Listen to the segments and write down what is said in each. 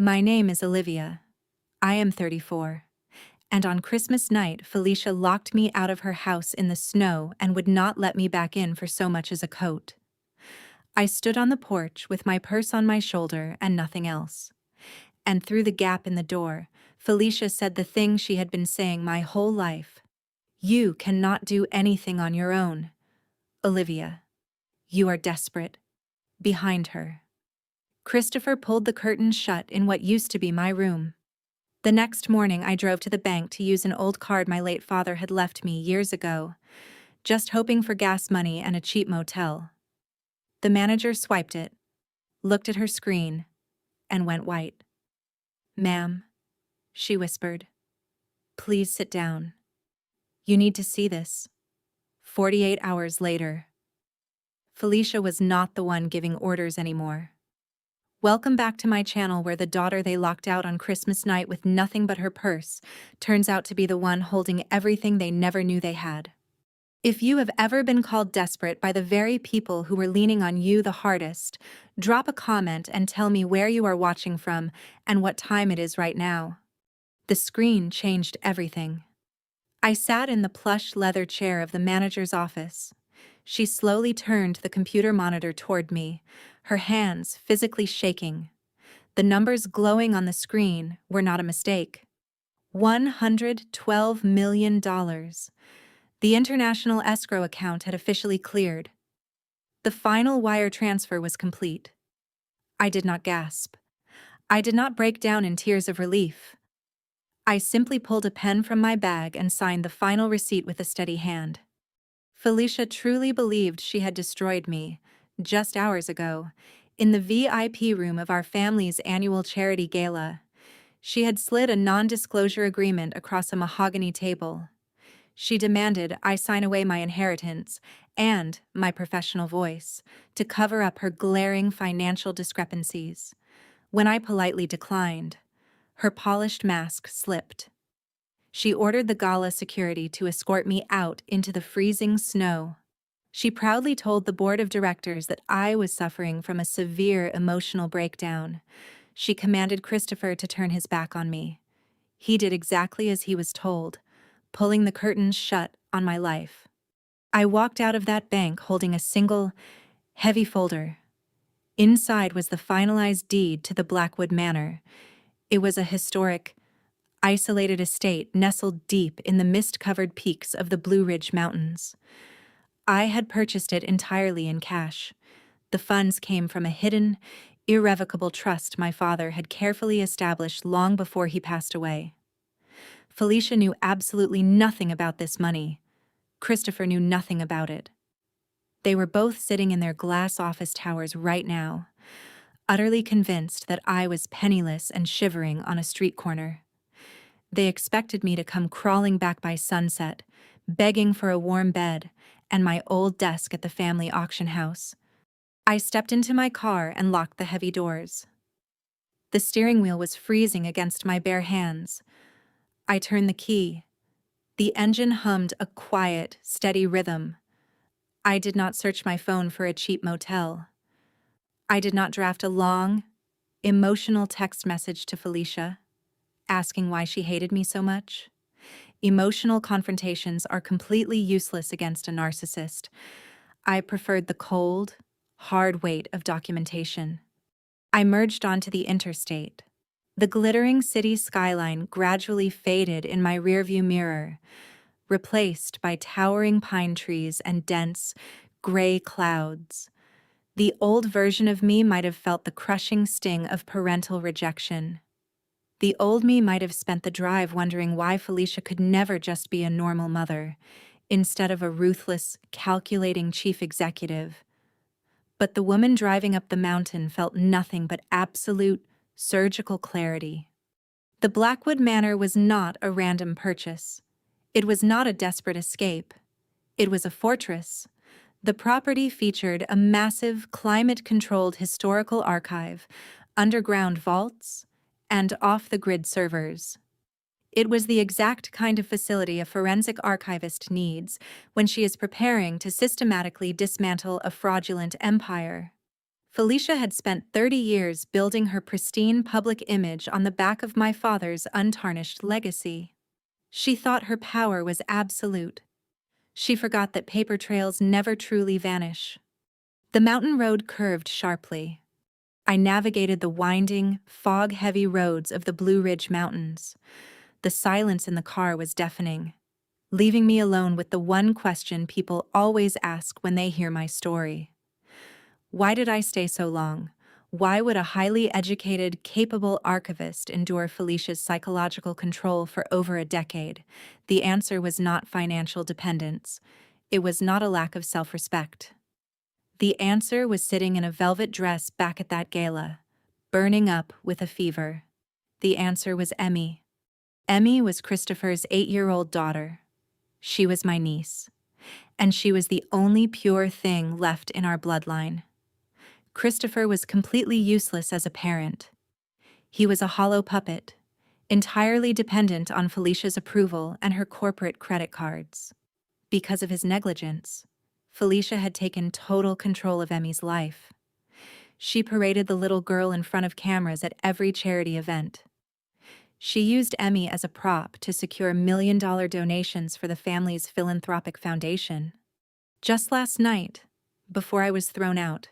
My name is Olivia. I am 34. And on Christmas night, Felicia locked me out of her house in the snow and would not let me back in for so much as a coat. I stood on the porch with my purse on my shoulder and nothing else. And through the gap in the door, Felicia said the thing she had been saying my whole life. You cannot do anything on your own. Olivia. You are desperate. Behind her. Christopher pulled the curtains shut in what used to be my room. The next morning, I drove to the bank to use an old card my late father had left me years ago, just hoping for gas money and a cheap motel. The manager swiped it, looked at her screen, and went white. "Ma'am," she whispered, "please sit down. You need to see this." 48 hours later. Felicia was not the one giving orders anymore. Welcome back to my channel, where the daughter they locked out on Christmas night with nothing but her purse turns out to be the one holding everything they never knew they had. If you have ever been called desperate by the very people who were leaning on you the hardest, drop a comment and tell me where you are watching from and what time it is right now. The screen changed everything. I sat in the plush leather chair of the manager's office. She slowly turned the computer monitor toward me, her hands physically shaking. The numbers glowing on the screen were not a mistake. $112 million. The international escrow account had officially cleared. The final wire transfer was complete. I did not gasp. I did not break down in tears of relief. I simply pulled a pen from my bag and signed the final receipt with a steady hand. Felicia truly believed she had destroyed me, just hours ago, in the VIP room of our family's annual charity gala. She had slid a non-disclosure agreement across a mahogany table. She demanded I sign away my inheritance and my professional voice to cover up her glaring financial discrepancies. When I politely declined, her polished mask slipped. She ordered the gala security to escort me out into the freezing snow. She proudly told the board of directors that I was suffering from a severe emotional breakdown. She commanded Christopher to turn his back on me. He did exactly as he was told, pulling the curtains shut on my life. I walked out of that bank holding a single, heavy folder. Inside was the finalized deed to the Blackwood Manor. It was a historic, isolated estate nestled deep in the mist-covered peaks of the Blue Ridge Mountains. I had purchased it entirely in cash. The funds came from a hidden, irrevocable trust my father had carefully established long before he passed away. Felicia knew absolutely nothing about this money. Christopher knew nothing about it. They were both sitting in their glass office towers right now, utterly convinced that I was penniless and shivering on a street corner. They expected me to come crawling back by sunset, begging for a warm bed and my old desk at the family auction house. I stepped into my car and locked the heavy doors. The steering wheel was freezing against my bare hands. I turned the key. The engine hummed a quiet, steady rhythm. I did not search my phone for a cheap motel. I did not draft a long, emotional text message to Felicia, asking why she hated me so much. Emotional confrontations are completely useless against a narcissist. I preferred the cold, hard weight of documentation. I merged onto the interstate. The glittering city skyline gradually faded in my rearview mirror, replaced by towering pine trees and dense, gray clouds. The old version of me might have felt the crushing sting of parental rejection. The old me might have spent the drive wondering why Felicia could never just be a normal mother, instead of a ruthless, calculating chief executive. But the woman driving up the mountain felt nothing but absolute, surgical clarity. The Blackwood Manor was not a random purchase. It was not a desperate escape. It was a fortress. The property featured a massive, climate-controlled historical archive, underground vaults, and off-the-grid servers. It was the exact kind of facility a forensic archivist needs when she is preparing to systematically dismantle a fraudulent empire. Felicia had spent 30 years building her pristine public image on the back of my father's untarnished legacy. She thought her power was absolute. She forgot that paper trails never truly vanish. The mountain road curved sharply. I navigated the winding, fog-heavy roads of the Blue Ridge Mountains. The silence in the car was deafening, leaving me alone with the one question people always ask when they hear my story. Why did I stay so long? Why would a highly educated, capable archivist endure Felicia's psychological control for over a decade? The answer was not financial dependence. It was not a lack of self-respect. The answer was sitting in a velvet dress back at that gala, burning up with a fever. The answer was Emmy. Emmy was Christopher's 8-year-old daughter. She was my niece. And she was the only pure thing left in our bloodline. Christopher was completely useless as a parent. He was a hollow puppet, entirely dependent on Felicia's approval and her corporate credit cards. Because of his negligence, Felicia had taken total control of Emmy's life. She paraded the little girl in front of cameras at every charity event. She used Emmy as a prop to secure million-dollar donations for the family's philanthropic foundation. Just last night, before I was thrown out,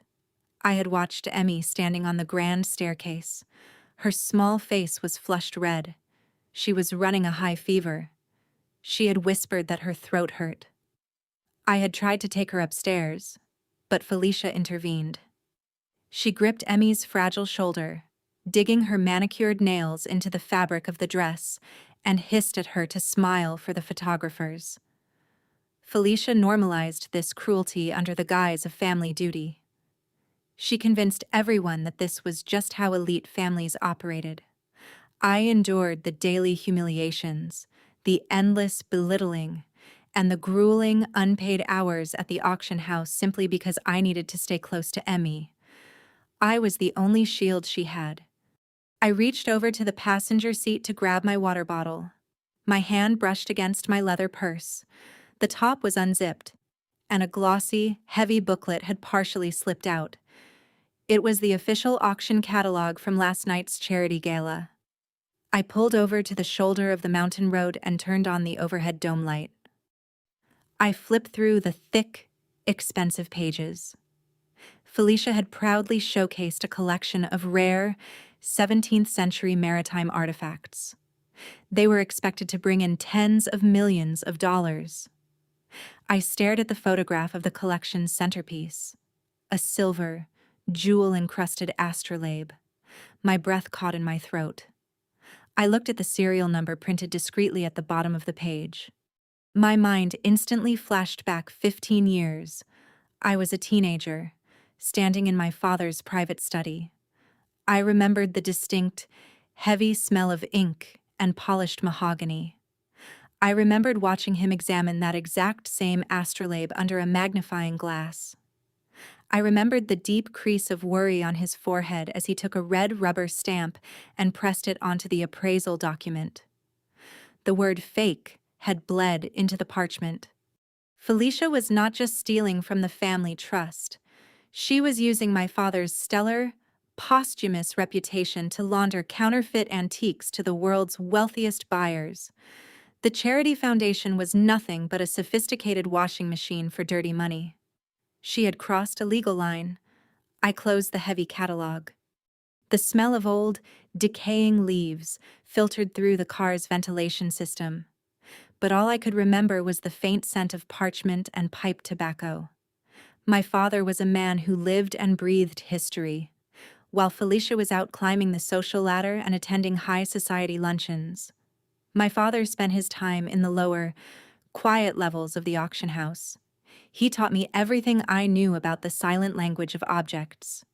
I had watched Emmy standing on the grand staircase. Her small face was flushed red. She was running a high fever. She had whispered that her throat hurt. I had tried to take her upstairs, but Felicia intervened. She gripped Emmy's fragile shoulder, digging her manicured nails into the fabric of the dress, and hissed at her to smile for the photographers. Felicia normalized this cruelty under the guise of family duty. She convinced everyone that this was just how elite families operated. I endured the daily humiliations, the endless belittling, and the grueling, unpaid hours at the auction house simply because I needed to stay close to Emmy. I was the only shield she had. I reached over to the passenger seat to grab my water bottle. My hand brushed against my leather purse. The top was unzipped, and a glossy, heavy booklet had partially slipped out. It was the official auction catalog from last night's charity gala. I pulled over to the shoulder of the mountain road and turned on the overhead dome light. I flipped through the thick, expensive pages. Felicia had proudly showcased a collection of rare, 17th-century maritime artifacts. They were expected to bring in tens of millions of dollars. I stared at the photograph of the collection's centerpiece, a silver, jewel-encrusted astrolabe. My breath caught in my throat. I looked at the serial number printed discreetly at the bottom of the page. My mind instantly flashed back 15 years. I was a teenager, standing in my father's private study. I remembered the distinct, heavy smell of ink and polished mahogany. I remembered watching him examine that exact same astrolabe under a magnifying glass. I remembered the deep crease of worry on his forehead as he took a red rubber stamp and pressed it onto the appraisal document. The word fake had bled into the parchment. Felicia was not just stealing from the family trust. She was using my father's stellar, posthumous reputation to launder counterfeit antiques to the world's wealthiest buyers. The charity foundation was nothing but a sophisticated washing machine for dirty money. She had crossed a legal line. I closed the heavy catalog. The smell of old, decaying leaves filtered through the car's ventilation system. But all I could remember was the faint scent of parchment and pipe tobacco. My father was a man who lived and breathed history, while Felicia was out climbing the social ladder and attending high society luncheons. My father spent his time in the lower, quiet levels of the auction house. He taught me everything I knew about the silent language of objects.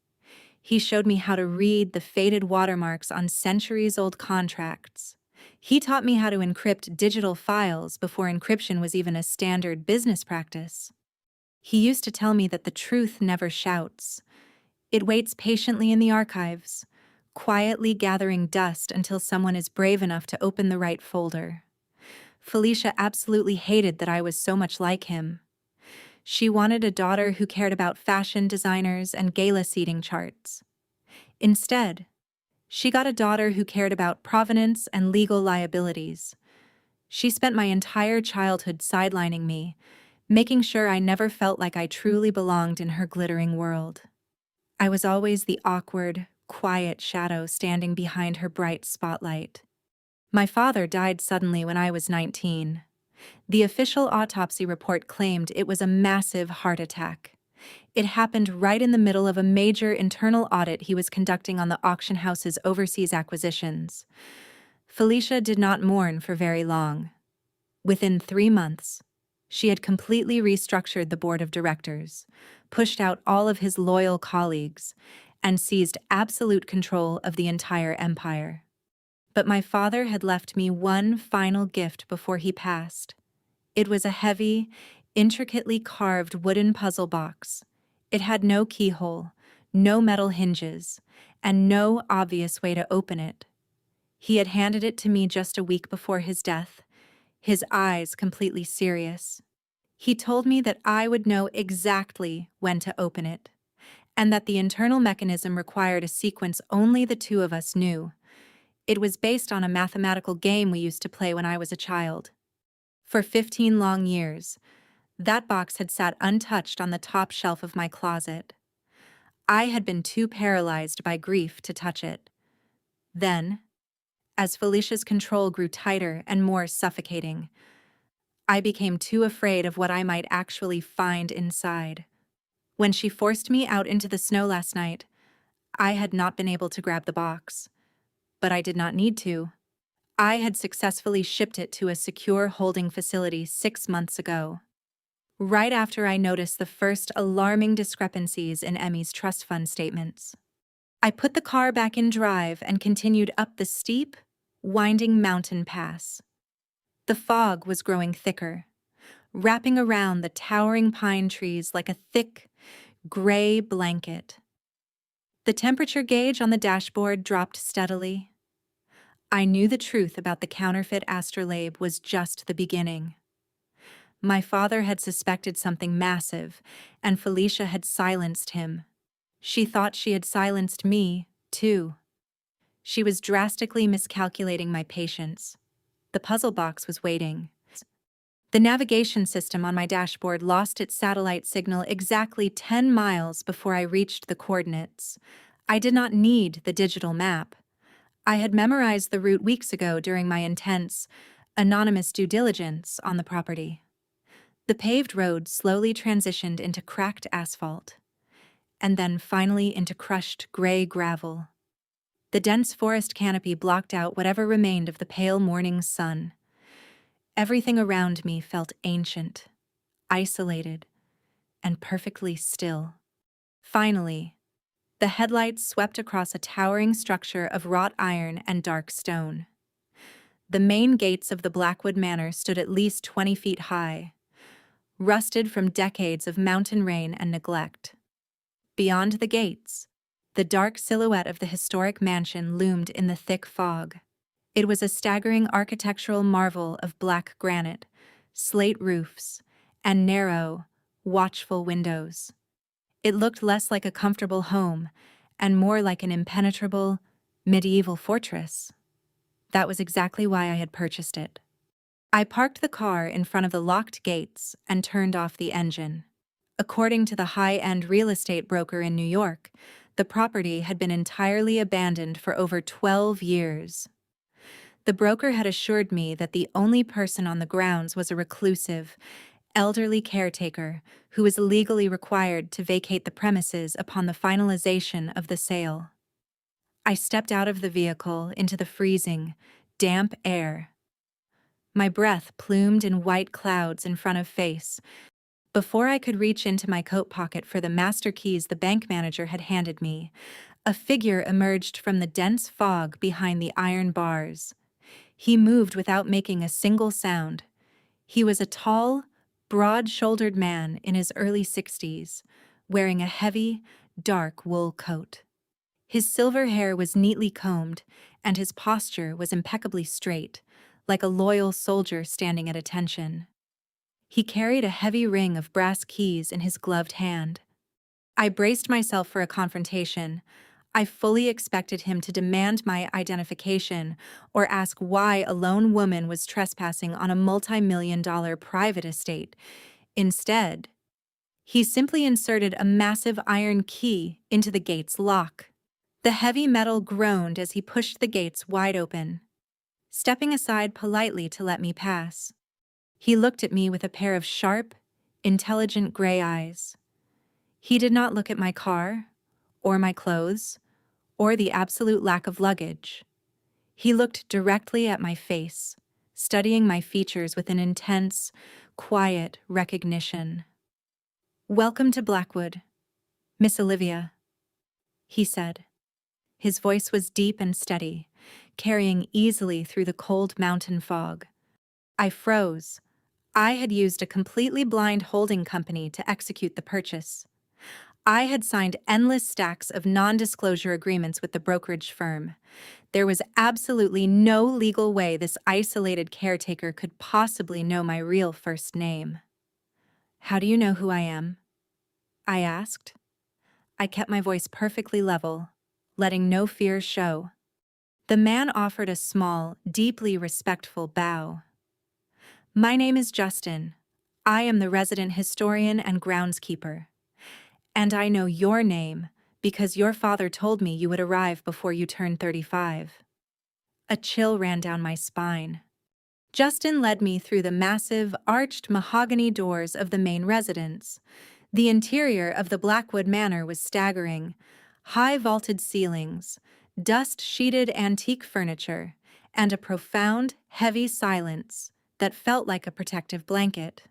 He showed me how to read the faded watermarks on centuries-old contracts. He taught me how to encrypt digital files before encryption was even a standard business practice. He used to tell me that the truth never shouts. It waits patiently in the archives, quietly gathering dust until someone is brave enough to open the right folder. Felicia absolutely hated that I was so much like him. She wanted a daughter who cared about fashion designers and gala seating charts. Instead, she got a daughter who cared about provenance and legal liabilities. She spent my entire childhood sidelining me, making sure I never felt like I truly belonged in her glittering world. I was always the awkward, quiet shadow standing behind her bright spotlight. My father died suddenly when I was 19. The official autopsy report claimed it was a massive heart attack. It happened right in the middle of a major internal audit he was conducting on the auction house's overseas acquisitions. Felicia did not mourn for very long. Within 3 months, she had completely restructured the board of directors, pushed out all of his loyal colleagues, and seized absolute control of the entire empire. But my father had left me one final gift before he passed. It was a heavy, intricately carved wooden puzzle box. It had no keyhole, no metal hinges, and no obvious way to open it. He had handed it to me just a week before his death, his eyes completely serious. He told me that I would know exactly when to open it, and that the internal mechanism required a sequence only the two of us knew. It was based on a mathematical game we used to play when I was a child. For 15 long years, that box had sat untouched on the top shelf of my closet. I had been too paralyzed by grief to touch it. Then, as Felicia's control grew tighter and more suffocating, I became too afraid of what I might actually find inside. When she forced me out into the snow last night, I had not been able to grab the box. But I did not need to. I had successfully shipped it to a secure holding facility 6 months ago. Right after I noticed the first alarming discrepancies in Emmy's trust fund statements. I put the car back in drive and continued up the steep, winding mountain pass. The fog was growing thicker, wrapping around the towering pine trees like a thick, gray blanket. The temperature gauge on the dashboard dropped steadily. I knew the truth about the counterfeit astrolabe was just the beginning. My father had suspected something massive, and Felicia had silenced him. She thought she had silenced me, too. She was drastically miscalculating my patience. The puzzle box was waiting. The navigation system on my dashboard lost its satellite signal exactly 10 miles before I reached the coordinates. I did not need the digital map. I had memorized the route weeks ago during my intense, anonymous due diligence on the property. The paved road slowly transitioned into cracked asphalt, and then finally into crushed gray gravel. The dense forest canopy blocked out whatever remained of the pale morning sun. Everything around me felt ancient, isolated, and perfectly still. Finally, the headlights swept across a towering structure of wrought iron and dark stone. The main gates of the Blackwood Manor stood at least 20 feet high, rusted from decades of mountain rain and neglect. Beyond the gates, the dark silhouette of the historic mansion loomed in the thick fog. It was a staggering architectural marvel of black granite, slate roofs, and narrow, watchful windows. It looked less like a comfortable home and more like an impenetrable, medieval fortress. That was exactly why I had purchased it. I parked the car in front of the locked gates and turned off the engine. According to the high-end real estate broker in New York, the property had been entirely abandoned for over 12 years. The broker had assured me that the only person on the grounds was a reclusive, elderly caretaker who was legally required to vacate the premises upon the finalization of the sale. I stepped out of the vehicle into the freezing, damp air. My breath plumed in white clouds in front of face. Before I could reach into my coat pocket for the master keys the bank manager had handed me, a figure emerged from the dense fog behind the iron bars. He moved without making a single sound. He was a tall, broad-shouldered man in his early 60s, wearing a heavy, dark wool coat. His silver hair was neatly combed, and his posture was impeccably straight, like a loyal soldier standing at attention. He carried a heavy ring of brass keys in his gloved hand. I braced myself for a confrontation. I fully expected him to demand my identification or ask why a lone woman was trespassing on a multi-million-dollar private estate. Instead, he simply inserted a massive iron key into the gate's lock. The heavy metal groaned as he pushed the gates wide open, stepping aside politely to let me pass. He looked at me with a pair of sharp, intelligent gray eyes. He did not look at my car, or my clothes, or the absolute lack of luggage. He looked directly at my face, studying my features with an intense, quiet recognition. "Welcome to Blackwood, Miss Olivia," he said. His voice was deep and steady, carrying easily through the cold mountain fog. I froze. I had used a completely blind holding company to execute the purchase. I had signed endless stacks of non-disclosure agreements with the brokerage firm. There was absolutely no legal way this isolated caretaker could possibly know my real first name. "How do you know who I am?" I asked. I kept my voice perfectly level, letting no fear show. The man offered a small, deeply respectful bow. "My name is Justin. I am the resident historian and groundskeeper. And I know your name because your father told me you would arrive before you turned 35. A chill ran down my spine. Justin led me through the massive, arched mahogany doors of the main residence. The interior of the Blackwood Manor was staggering. High vaulted ceilings, dust-sheeted antique furniture, and a profound, heavy silence that felt like a protective blanket.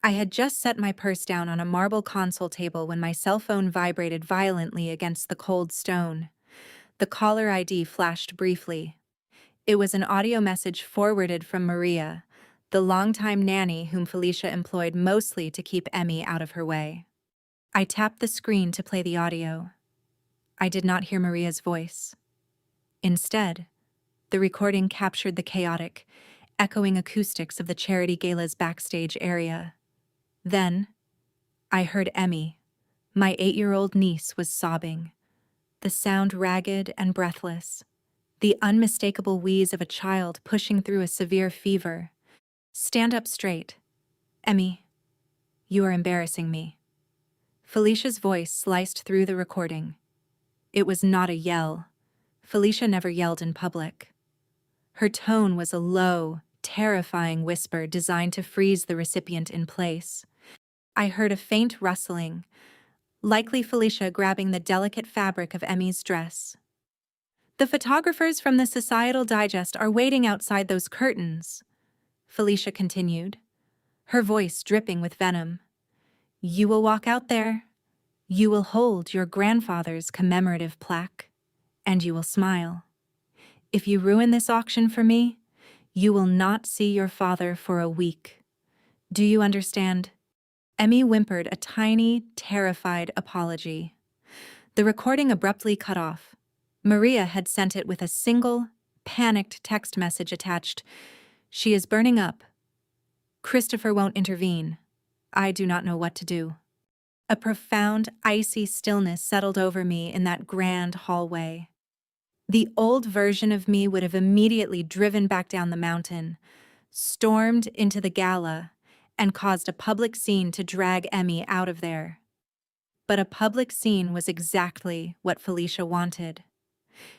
I had just set my purse down on a marble console table when my cell phone vibrated violently against the cold stone. The caller ID flashed briefly. It was an audio message forwarded from Maria, the longtime nanny whom Felicia employed mostly to keep Emmy out of her way. I tapped the screen to play the audio. I did not hear Maria's voice. Instead, the recording captured the chaotic, echoing acoustics of the charity gala's backstage area. Then, I heard Emmy. My 8-year-old niece was sobbing, the sound ragged and breathless, the unmistakable wheeze of a child pushing through a severe fever. "Stand up straight. Emmy, you are embarrassing me." Felicia's voice sliced through the recording. It was not a yell. Felicia never yelled in public. Her tone was a low, terrifying whisper designed to freeze the recipient in place. I heard a faint rustling, likely Felicia grabbing the delicate fabric of Emmy's dress. "The photographers from the Societal Digest are waiting outside those curtains," Felicia continued, her voice dripping with venom. "You will walk out there. You will hold your grandfather's commemorative plaque, and you will smile. If you ruin this auction for me, you will not see your father for a week. Do you understand?" Emmy whimpered a tiny, terrified apology. The recording abruptly cut off. Maria had sent it with a single, panicked text message attached. "She is burning up. Christopher won't intervene. I do not know what to do." A profound, icy stillness settled over me in that grand hallway. The old version of me would have immediately driven back down the mountain, stormed into the gala, and caused a public scene to drag Emmy out of there. But a public scene was exactly what Felicia wanted.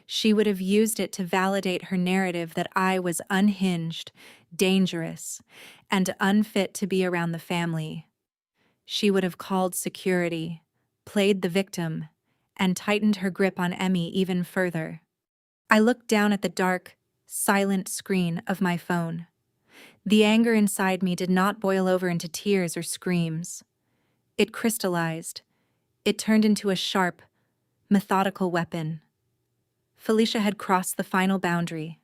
She would have used it to validate her narrative that I was unhinged, dangerous, and unfit to be around the family. She would have called security, played the victim, and tightened her grip on Emmy even further. I looked down at the dark, silent screen of my phone. The anger inside me did not boil over into tears or screams. It crystallized. It turned into a sharp, methodical weapon. Felicia had crossed the final boundary.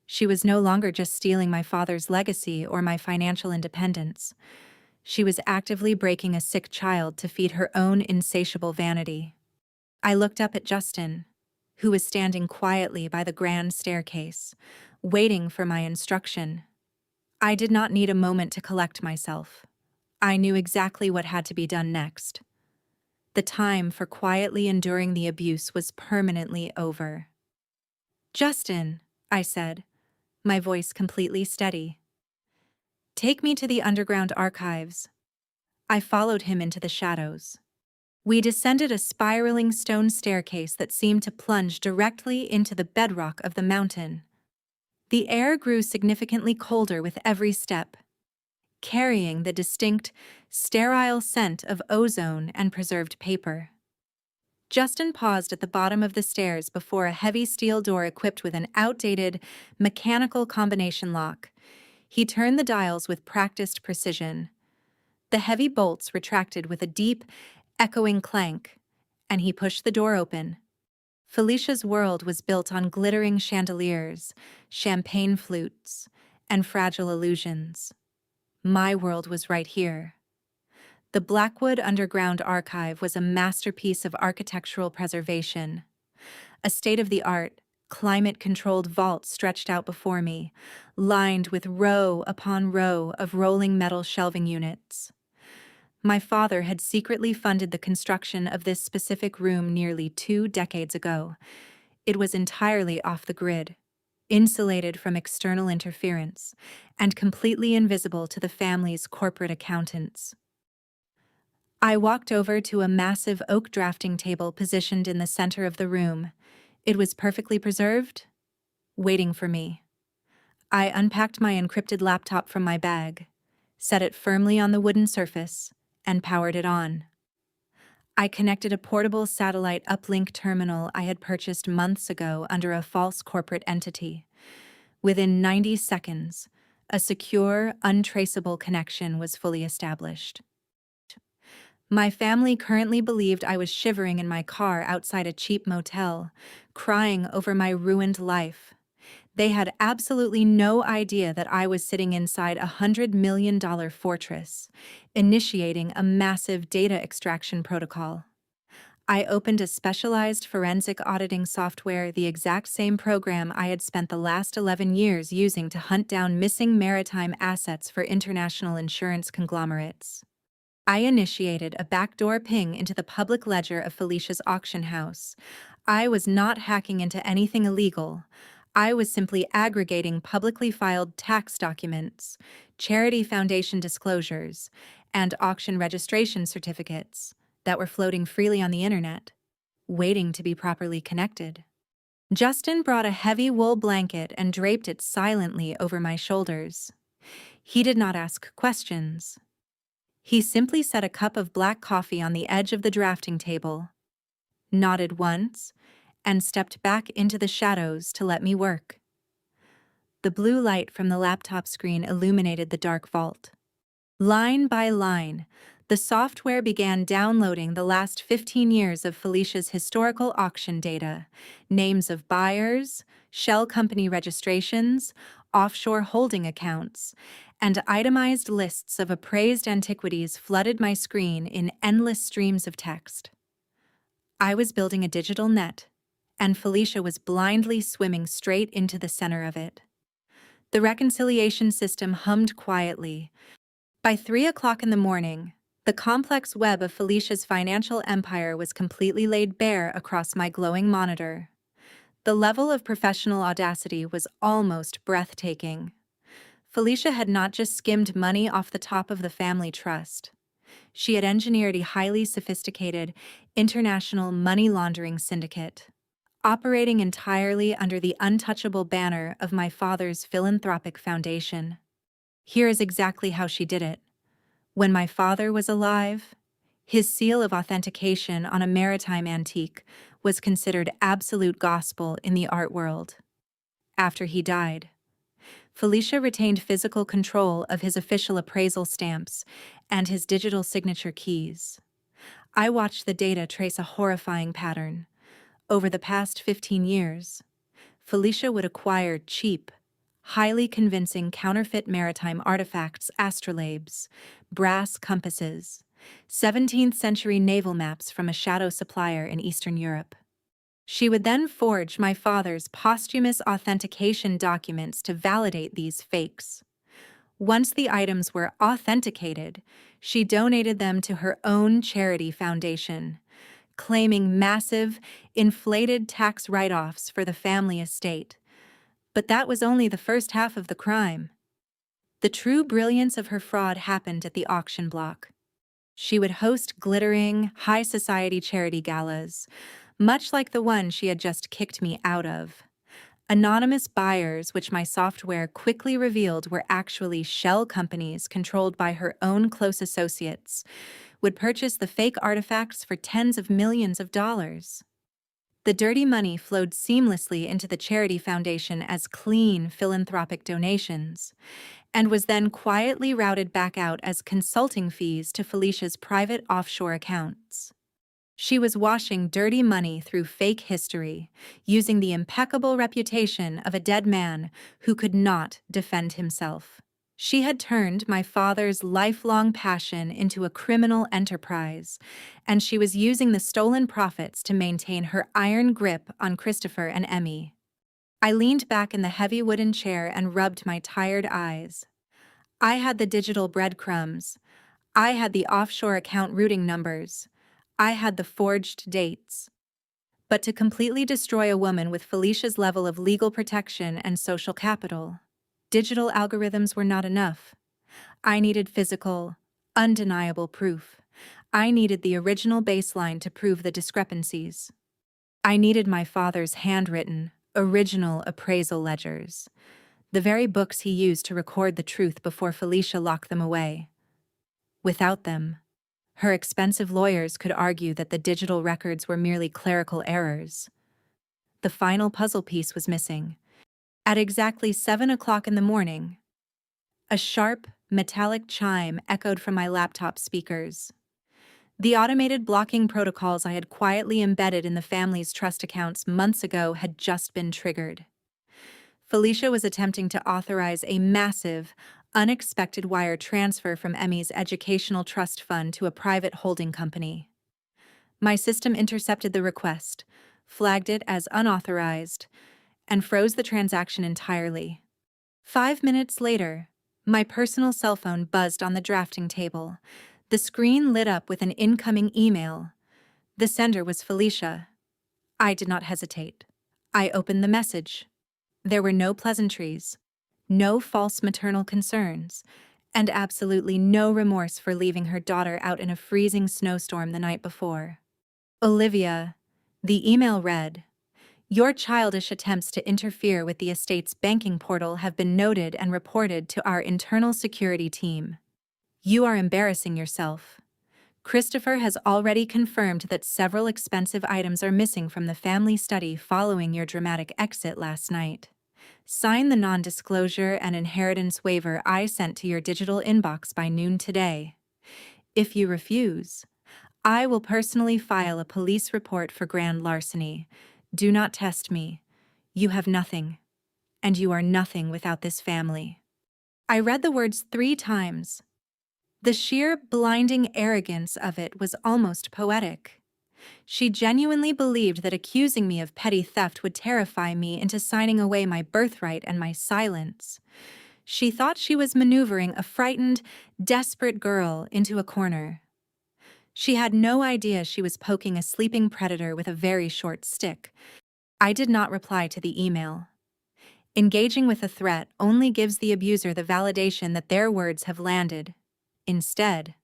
She was no longer just stealing my father's legacy or my financial independence. She was actively breaking a sick child to feed her own insatiable vanity. I looked up at Justin, who was standing quietly by the grand staircase, waiting for my instruction. I did not need a moment to collect myself. I knew exactly what had to be done next. The time for quietly enduring the abuse was permanently over. "Justin," I said, my voice completely steady. "Take me to the underground archives." I followed him into the shadows. We descended a spiraling stone staircase that seemed to plunge directly into the bedrock of the mountain. The air grew significantly colder with every step, carrying the distinct, sterile scent of ozone and preserved paper. Justin paused at the bottom of the stairs before a heavy steel door equipped with an outdated, mechanical combination lock. He turned the dials with practiced precision. The heavy bolts retracted with a deep, echoing clank, and he pushed the door open. Felicia's world was built on glittering chandeliers, champagne flutes, and fragile illusions. My world was right here. The Blackwood Underground Archive was a masterpiece of architectural preservation. A state-of-the-art, climate-controlled vault stretched out before me, lined with row upon row of rolling metal shelving units. My father had secretly funded the construction of this specific room nearly 2 decades ago. It was entirely off the grid, insulated from external interference, and completely invisible to the family's corporate accountants. I walked over to a massive oak drafting table positioned in the center of the room. It was perfectly preserved, waiting for me. I unpacked my encrypted laptop from my bag, set it firmly on the wooden surface, and powered it on. I connected a portable satellite uplink terminal I had purchased months ago under a false corporate entity. Within 90 seconds, a secure, untraceable connection was fully established. My family currently believed I was shivering in my car outside a cheap motel, crying over my ruined life. They had absolutely no idea that I was sitting inside a $100 million fortress, initiating a massive data extraction protocol. I opened a specialized forensic auditing software, the exact same program I had spent the last 11 years using to hunt down missing maritime assets for international insurance conglomerates. I initiated a backdoor ping into the public ledger of Felicia's auction house. I was not hacking into anything illegal. I was simply aggregating publicly filed tax documents, charity foundation disclosures, and auction registration certificates that were floating freely on the internet, waiting to be properly connected. Justin brought a heavy wool blanket and draped it silently over my shoulders. He did not ask questions. He simply set a cup of black coffee on the edge of the drafting table, nodded once, and stepped back into the shadows to let me work. The blue light from the laptop screen illuminated the dark vault. Line by line, the software began downloading the last 15 years of Felicia's historical auction data, names of buyers, shell company registrations, offshore holding accounts, and itemized lists of appraised antiquities flooded my screen in endless streams of text. I was building a digital net, and Felicia was blindly swimming straight into the center of it. The reconciliation system hummed quietly. By 3 o'clock in the morning, the complex web of Felicia's financial empire was completely laid bare across my glowing monitor. The level of professional audacity was almost breathtaking. Felicia had not just skimmed money off the top of the family trust. She had engineered a highly sophisticated, international money laundering syndicate, operating entirely under the untouchable banner of my father's philanthropic foundation. Here is exactly how she did it. When my father was alive, his seal of authentication on a maritime antique was considered absolute gospel in the art world. After he died, Felicia retained physical control of his official appraisal stamps and his digital signature keys. I watched the data trace a horrifying pattern. Over the past 15 years, Felicia would acquire cheap, highly convincing counterfeit maritime artifacts, astrolabes, brass compasses, 17th-century naval maps from a shadow supplier in Eastern Europe. She would then forge my father's posthumous authentication documents to validate these fakes. Once the items were authenticated, she donated them to her own charity foundation, claiming massive, inflated tax write-offs for the family estate. But that was only the first half of the crime. The true brilliance of her fraud happened at the auction block. She would host glittering, high society charity galas, much like the one she had just kicked me out of. Anonymous buyers, which my software quickly revealed were actually shell companies controlled by her own close associates, would purchase the fake artifacts for tens of millions of dollars. The dirty money flowed seamlessly into the charity foundation as clean philanthropic donations, and was then quietly routed back out as consulting fees to Felicia's private offshore accounts. She was washing dirty money through fake history, using the impeccable reputation of a dead man who could not defend himself. She had turned my father's lifelong passion into a criminal enterprise, and she was using the stolen profits to maintain her iron grip on Christopher and Emmy. I leaned back in the heavy wooden chair and rubbed my tired eyes. I had the digital breadcrumbs. I had the offshore account routing numbers. I had the forged dates. But to completely destroy a woman with Felicia's level of legal protection and social capital, digital algorithms were not enough. I needed physical, undeniable proof. I needed the original baseline to prove the discrepancies. I needed my father's handwritten, original appraisal ledgers, the very books he used to record the truth before Felicia locked them away. Without them, her expensive lawyers could argue that the digital records were merely clerical errors. The final puzzle piece was missing. At exactly 7 o'clock in the morning, a sharp, metallic chime echoed from my laptop speakers. The automated blocking protocols I had quietly embedded in the family's trust accounts months ago had just been triggered. Felicia was attempting to authorize a massive, unexpected wire transfer from Emmy's educational trust fund to a private holding company. My system intercepted the request, flagged it as unauthorized, and froze the transaction entirely. 5 minutes later, my personal cell phone buzzed on the drafting table. The screen lit up with an incoming email. The sender was Felicia. I did not hesitate. I opened the message. There were no pleasantries, no false maternal concerns, and absolutely no remorse for leaving her daughter out in a freezing snowstorm the night before. Olivia, the email read, "Your childish attempts to interfere with the estate's banking portal have been noted and reported to our internal security team. You are embarrassing yourself. Christopher has already confirmed that several expensive items are missing from the family study following your dramatic exit last night. Sign the non-disclosure and inheritance waiver I sent to your digital inbox by noon today. If you refuse, I will personally file a police report for grand larceny. Do not test me. You have nothing, and you are nothing without this family." I read the words 3 times. The sheer, blinding arrogance of it was almost poetic. She genuinely believed that accusing me of petty theft would terrify me into signing away my birthright and my silence. She thought she was maneuvering a frightened, desperate girl into a corner. She had no idea she was poking a sleeping predator with a very short stick. I did not reply to the email. Engaging with a threat only gives the abuser the validation that their words have landed. Instead,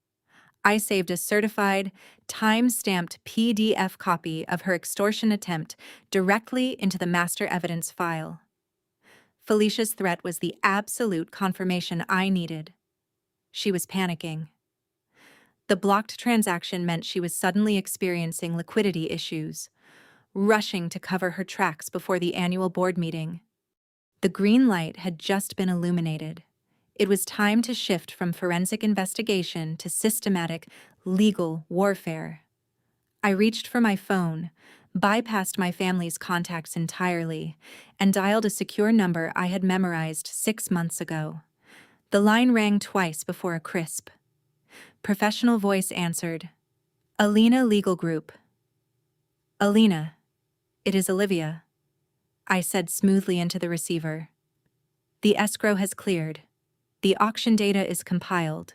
I saved a certified, time-stamped PDF copy of her extortion attempt directly into the master evidence file. Felicia's threat was the absolute confirmation I needed. She was panicking. The blocked transaction meant she was suddenly experiencing liquidity issues, rushing to cover her tracks before the annual board meeting. The green light had just been illuminated. It was time to shift from forensic investigation to systematic, legal warfare. I reached for my phone, bypassed my family's contacts entirely, and dialed a secure number I had memorized 6 months ago. The line rang twice before a crisp. Professional voice answered, "Alina Legal Group." "Alina, it is Olivia," I said smoothly into the receiver. "The escrow has cleared. The auction data is compiled.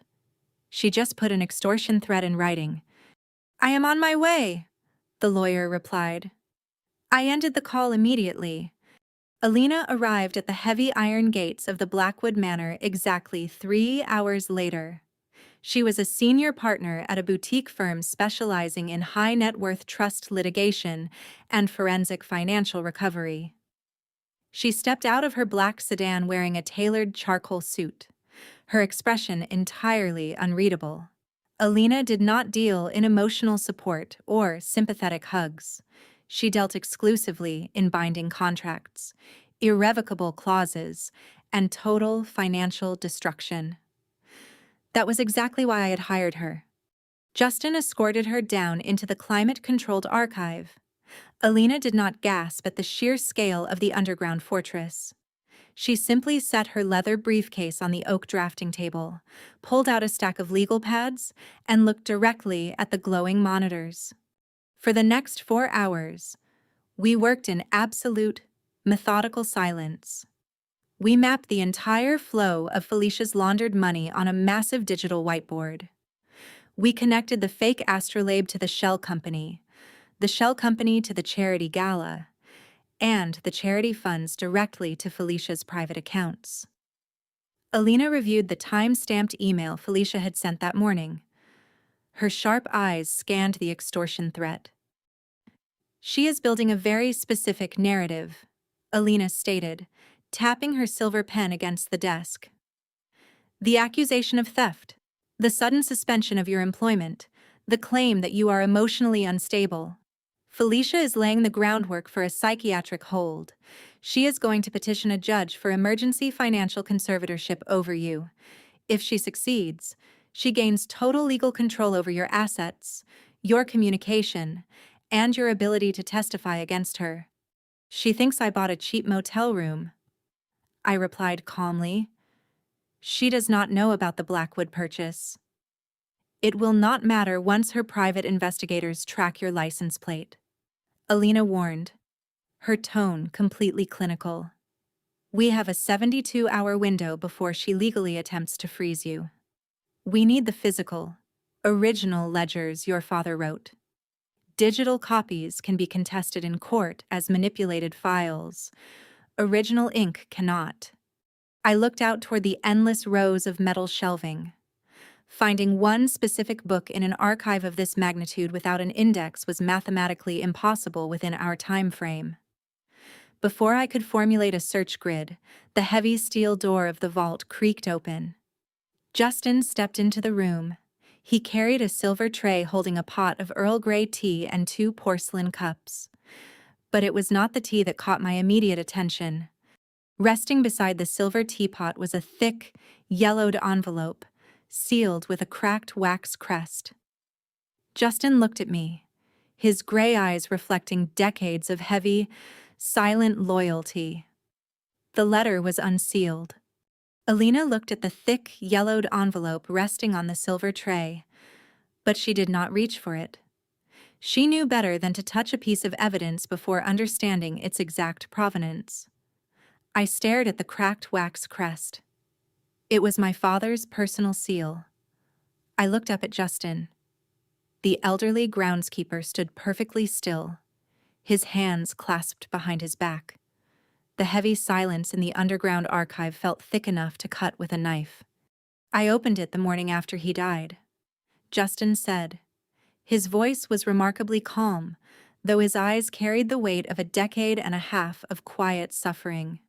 She just put an extortion threat in writing. I am on my way, the lawyer replied. I ended the call immediately. Alina arrived at the heavy iron gates of the Blackwood Manor exactly 3 hours later. She was a senior partner at a boutique firm specializing in high-net-worth trust litigation and forensic financial recovery. She stepped out of her black sedan wearing a tailored charcoal suit, her expression entirely unreadable. Alina did not deal in emotional support or sympathetic hugs. She dealt exclusively in binding contracts, irrevocable clauses, and total financial destruction. That was exactly why I had hired her. Justin escorted her down into the climate-controlled archive. Alina did not gasp at the sheer scale of the underground fortress. She simply set her leather briefcase on the oak drafting table, pulled out a stack of legal pads, and looked directly at the glowing monitors. For the next 4 hours, we worked in absolute, methodical silence. We mapped the entire flow of Felicia's laundered money on a massive digital whiteboard. We connected the fake astrolabe to the shell company to the charity gala, and the charity funds directly to Felicia's private accounts. Alina reviewed the time-stamped email Felicia had sent that morning. Her sharp eyes scanned the extortion threat. She is building a very specific narrative, Alina stated, tapping her silver pen against the desk. The accusation of theft, the sudden suspension of your employment, the claim that you are emotionally unstable. Felicia is laying the groundwork for a psychiatric hold. She is going to petition a judge for emergency financial conservatorship over you. If she succeeds, she gains total legal control over your assets, your communication, and your ability to testify against her. She thinks I bought a cheap motel room. I replied calmly. She does not know about the Blackwood purchase. It will not matter once her private investigators track your license plate. Alina warned, her tone completely clinical. We have a 72-hour window before she legally attempts to freeze you. We need the physical, original ledgers your father wrote. Digital copies can be contested in court as manipulated files. Original ink cannot. I looked out toward the endless rows of metal shelving. Finding one specific book in an archive of this magnitude without an index was mathematically impossible within our time frame. Before I could formulate a search grid, the heavy steel door of the vault creaked open. Justin stepped into the room. He carried a silver tray holding a pot of Earl Grey tea and 2 porcelain cups. But it was not the tea that caught my immediate attention. Resting beside the silver teapot was a thick, yellowed envelope, sealed with a cracked wax crest. Justin looked at me, his gray eyes reflecting decades of heavy, silent loyalty. The letter was unsealed. Alina looked at the thick, yellowed envelope resting on the silver tray, but she did not reach for it. She knew better than to touch a piece of evidence before understanding its exact provenance. I stared at the cracked wax crest. It was my father's personal seal. I looked up at Justin. The elderly groundskeeper stood perfectly still, his hands clasped behind his back. The heavy silence in the underground archive felt thick enough to cut with a knife. I opened it the morning after he died. Justin said. His voice was remarkably calm, though his eyes carried the weight of a decade and a half of quiet suffering.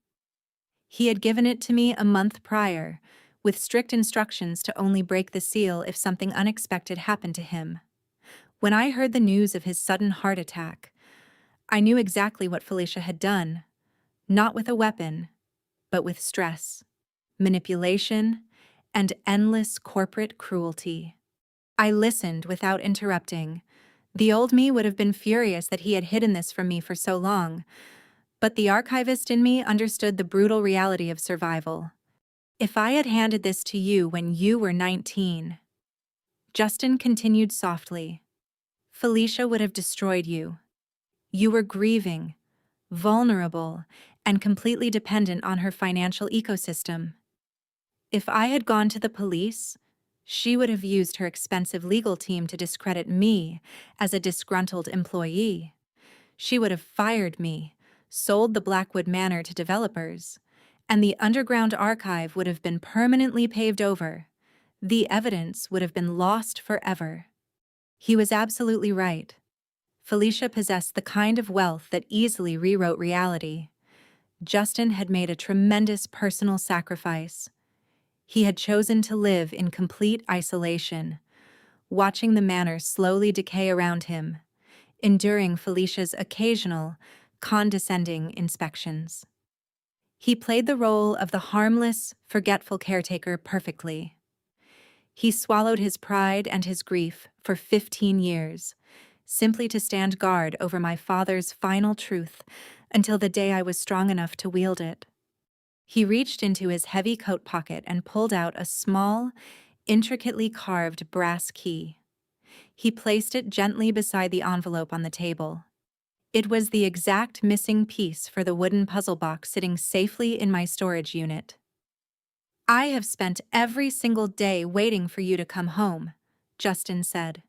He had given it to me a month prior, with strict instructions to only break the seal if something unexpected happened to him. When I heard the news of his sudden heart attack, I knew exactly what Felicia had done, not with a weapon, but with stress, manipulation, and endless corporate cruelty. I listened without interrupting. The old me would have been furious that he had hidden this from me for so long, but the archivist in me understood the brutal reality of survival. If I had handed this to you when you were 19, Justin continued softly, Felicia would have destroyed you. You were grieving, vulnerable, and completely dependent on her financial ecosystem. If I had gone to the police, she would have used her expensive legal team to discredit me as a disgruntled employee. She would have fired me, sold the Blackwood Manor to developers, and the underground archive would have been permanently paved over. The evidence would have been lost forever. He was absolutely right. Felicia possessed the kind of wealth that easily rewrote reality. Justin had made a tremendous personal sacrifice. He had chosen to live in complete isolation, watching the manor slowly decay around him, enduring Felicia's occasional, condescending inspections. He played the role of the harmless, forgetful caretaker perfectly. He swallowed his pride and his grief for 15 years, simply to stand guard over my father's final truth until the day I was strong enough to wield it. He reached into his heavy coat pocket and pulled out a small, intricately carved brass key. He placed it gently beside the envelope on the table. It was the exact missing piece for the wooden puzzle box sitting safely in my storage unit. "I have spent every single day waiting for you to come home," Justin said.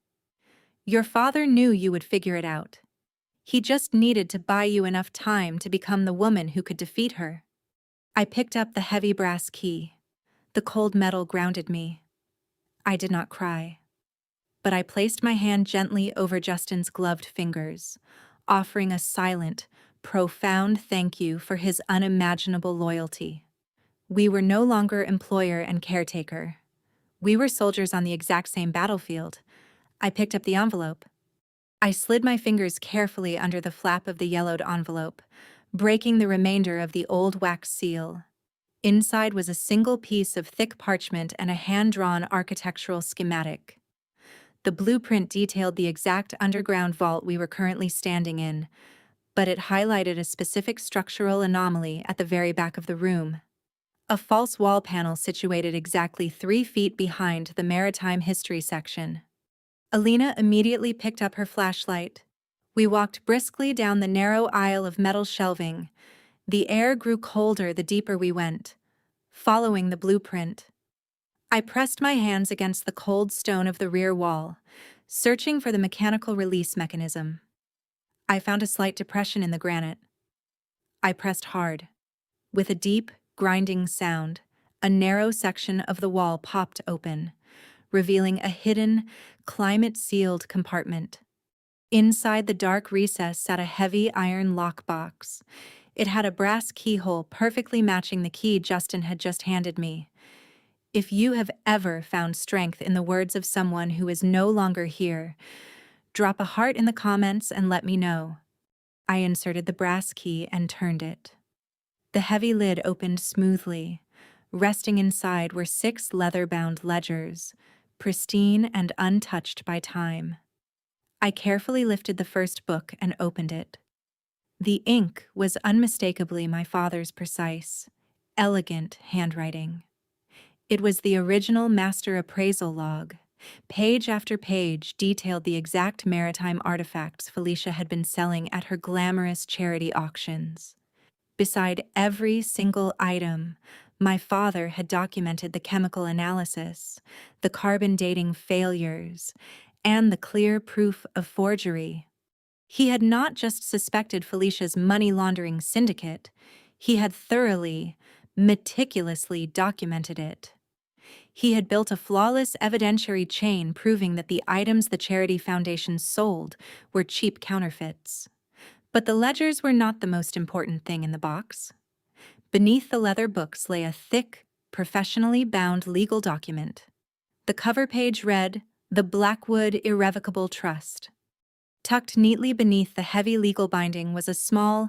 "Your father knew you would figure it out. He just needed to buy you enough time to become the woman who could defeat her." I picked up the heavy brass key. The cold metal grounded me. I did not cry, but I placed my hand gently over Justin's gloved fingers, offering a silent, profound thank you for his unimaginable loyalty. We were no longer employer and caretaker. We were soldiers on the exact same battlefield. I picked up the envelope. I slid my fingers carefully under the flap of the yellowed envelope, breaking the remainder of the old wax seal. Inside was a single piece of thick parchment and a hand-drawn architectural schematic. The blueprint detailed the exact underground vault we were currently standing in, but it highlighted a specific structural anomaly at the very back of the room. A false wall panel situated exactly 3 feet behind the maritime history section. Alina immediately picked up her flashlight. We walked briskly down the narrow aisle of metal shelving. The air grew colder the deeper we went, following the blueprint. I pressed my hands against the cold stone of the rear wall, searching for the mechanical release mechanism. I found a slight depression in the granite. I pressed hard. With a deep, grinding sound, a narrow section of the wall popped open, revealing a hidden, climate-sealed compartment. Inside the dark recess sat a heavy iron lockbox. It had a brass keyhole perfectly matching the key Justin had just handed me. If you have ever found strength in the words of someone who is no longer here, drop a heart in the comments and let me know. I inserted the brass key and turned it. The heavy lid opened smoothly. Resting inside were 6 leather-bound ledgers, pristine and untouched by time. I carefully lifted the first book and opened it. The ink was unmistakably my father's precise, elegant handwriting. It was the original master appraisal log. Page after page detailed the exact maritime artifacts Felicia had been selling at her glamorous charity auctions. Beside every single item, my father had documented the chemical analysis, the carbon dating failures, and the clear proof of forgery. He had not just suspected Felicia's money laundering syndicate, he had thoroughly, meticulously documented it. He had built a flawless evidentiary chain proving that the items the charity foundation sold were cheap counterfeits. But the ledgers were not the most important thing in the box. Beneath the leather books lay a thick, professionally bound legal document. The cover page read, "The Blackwood Irrevocable Trust." Tucked neatly beneath the heavy legal binding was a small,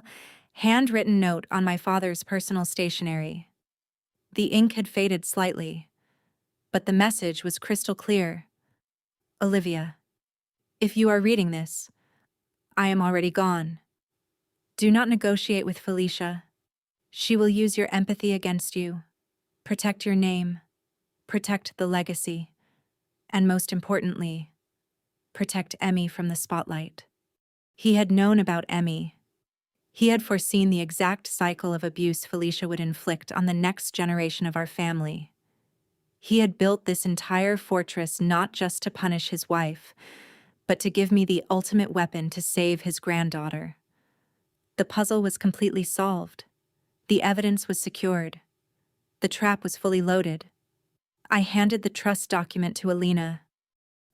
handwritten note on my father's personal stationery. The ink had faded slightly, but the message was crystal clear. "Olivia, if you are reading this, I am already gone. Do not negotiate with Felicia. She will use your empathy against you. Protect your name. Protect the legacy. And most importantly, protect Emmy from the spotlight." He had known about Emmy. He had foreseen the exact cycle of abuse Felicia would inflict on the next generation of our family. He had built this entire fortress not just to punish his wife, but to give me the ultimate weapon to save his granddaughter. The puzzle was completely solved. The evidence was secured. The trap was fully loaded. I handed the trust document to Alina.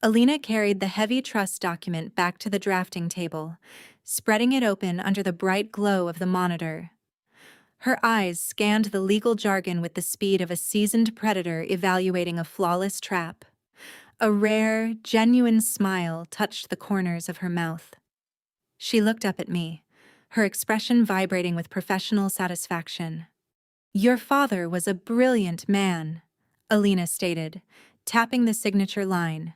Alina carried the heavy trust document back to the drafting table, spreading it open under the bright glow of the monitor. Her eyes scanned the legal jargon with the speed of a seasoned predator evaluating a flawless trap. A rare, genuine smile touched the corners of her mouth. She looked up at me, her expression vibrating with professional satisfaction. "Your father was a brilliant man," Alina stated, tapping the signature line.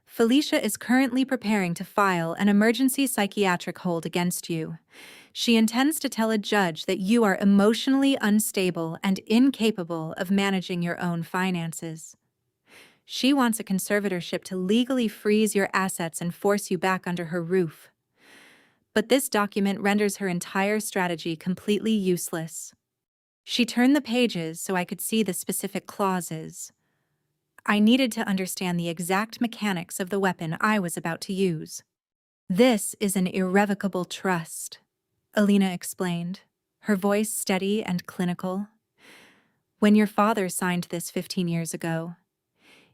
"Felicia is currently preparing to file an emergency psychiatric hold against you. She intends to tell a judge that you are emotionally unstable and incapable of managing your own finances. She wants a conservatorship to legally freeze your assets and force you back under her roof. But this document renders her entire strategy completely useless." She turned the pages so I could see the specific clauses. I needed to understand the exact mechanics of the weapon I was about to use. "This is an irrevocable trust," Alina explained, her voice steady and clinical. "When your father signed this 15 years ago,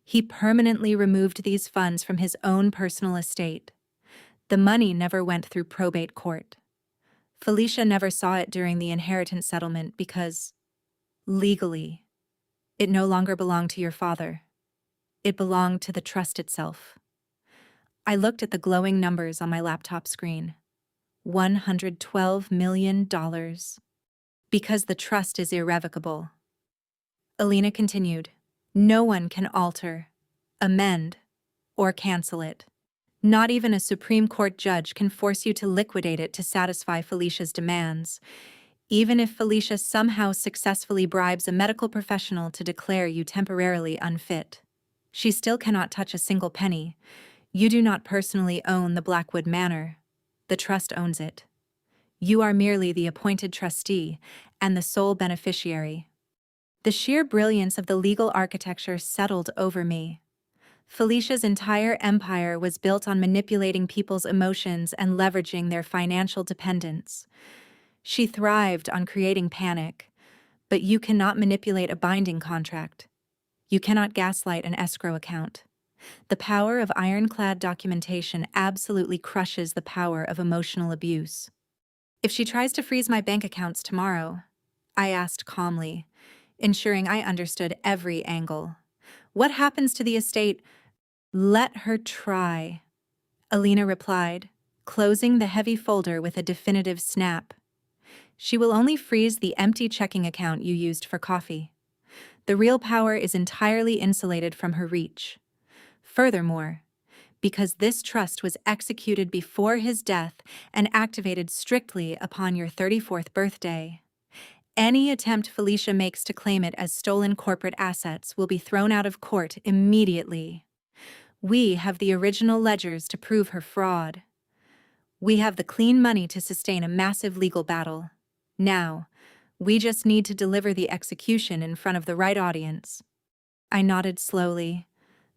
he permanently removed these funds from his own personal estate. The money never went through probate court. Felicia never saw it during the inheritance settlement because, legally, it no longer belonged to your father. It belonged to the trust itself." I looked at the glowing numbers on my laptop screen. $112 million. Because the trust is irrevocable. Alina continued, "No one can alter, amend, or cancel it. Not even a Supreme Court judge can force you to liquidate it to satisfy Felicia's demands, even if Felicia somehow successfully bribes a medical professional to declare you temporarily unfit. She still cannot touch a single penny. You do not personally own the Blackwood Manor. The trust owns it. You are merely the appointed trustee and the sole beneficiary." The sheer brilliance of the legal architecture settled over me. Felicia's entire empire was built on manipulating people's emotions and leveraging their financial dependence. She thrived on creating panic, but you cannot manipulate a binding contract. You cannot gaslight an escrow account. The power of ironclad documentation absolutely crushes the power of emotional abuse. "If she tries to freeze my bank accounts tomorrow," I asked calmly, ensuring I understood every angle, "what happens to the estate?" "Let her try," Alina replied, closing the heavy folder with a definitive snap. "She will only freeze the empty checking account you used for coffee. The real power is entirely insulated from her reach. Furthermore, because this trust was executed before his death and activated strictly upon your 34th birthday, any attempt Felicia makes to claim it as stolen corporate assets will be thrown out of court immediately. We have the original ledgers to prove her fraud. We have the clean money to sustain a massive legal battle. Now, we just need to deliver the execution in front of the right audience." I nodded slowly.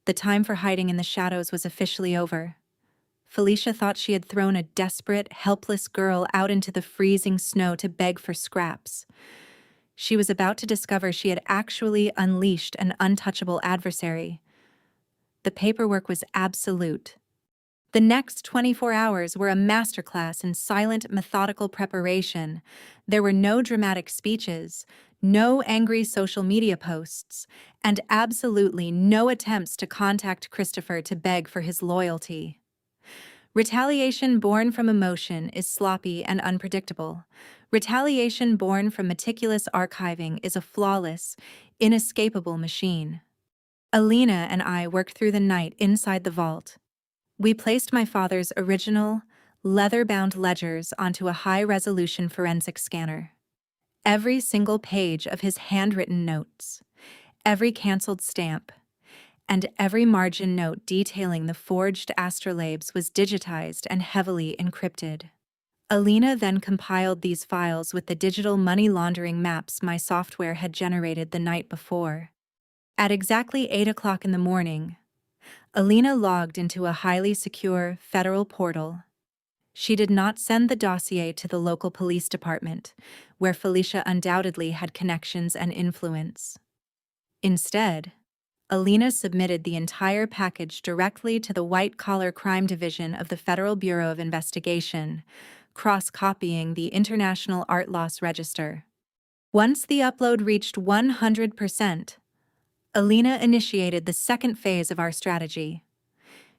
The time for hiding in the shadows was officially over. Felicia thought she had thrown a desperate, helpless girl out into the freezing snow to beg for scraps. She was about to discover she had actually unleashed an untouchable adversary. The paperwork was absolute. The next 24 hours were a masterclass in silent, methodical preparation. There were no dramatic speeches, no angry social media posts, and absolutely no attempts to contact Christopher to beg for his loyalty. Retaliation born from emotion is sloppy and unpredictable. Retaliation born from meticulous archiving is a flawless, inescapable machine. Alina and I worked through the night inside the vault. We placed my father's original, leather-bound ledgers onto a high-resolution forensic scanner. Every single page of his handwritten notes, every canceled stamp, and every margin note detailing the forged astrolabes was digitized and heavily encrypted. Alina then compiled these files with the digital money laundering maps my software had generated the night before. At exactly 8 o'clock in the morning, Alina logged into a highly secure federal portal. She did not send the dossier to the local police department, where Felicia undoubtedly had connections and influence. Instead, Alina submitted the entire package directly to the white-collar crime division of the Federal Bureau of Investigation, cross-copying the International Art Loss Register. Once the upload reached 100%, Alina initiated the second phase of our strategy.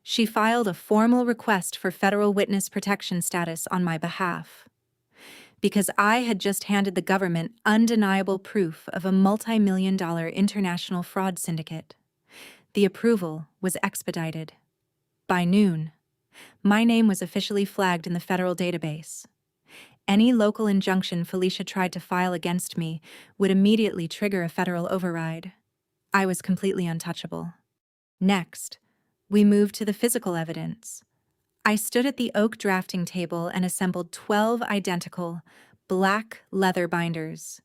She filed a formal request for federal witness protection status on my behalf. Because I had just handed the government undeniable proof of a multi-million-dollar international fraud syndicate, the approval was expedited. By noon, my name was officially flagged in the federal database. Any local injunction Felicia tried to file against me would immediately trigger a federal override. I was completely untouchable. Next, we moved to the physical evidence. I stood at the oak drafting table and assembled 12 identical, black leather binders.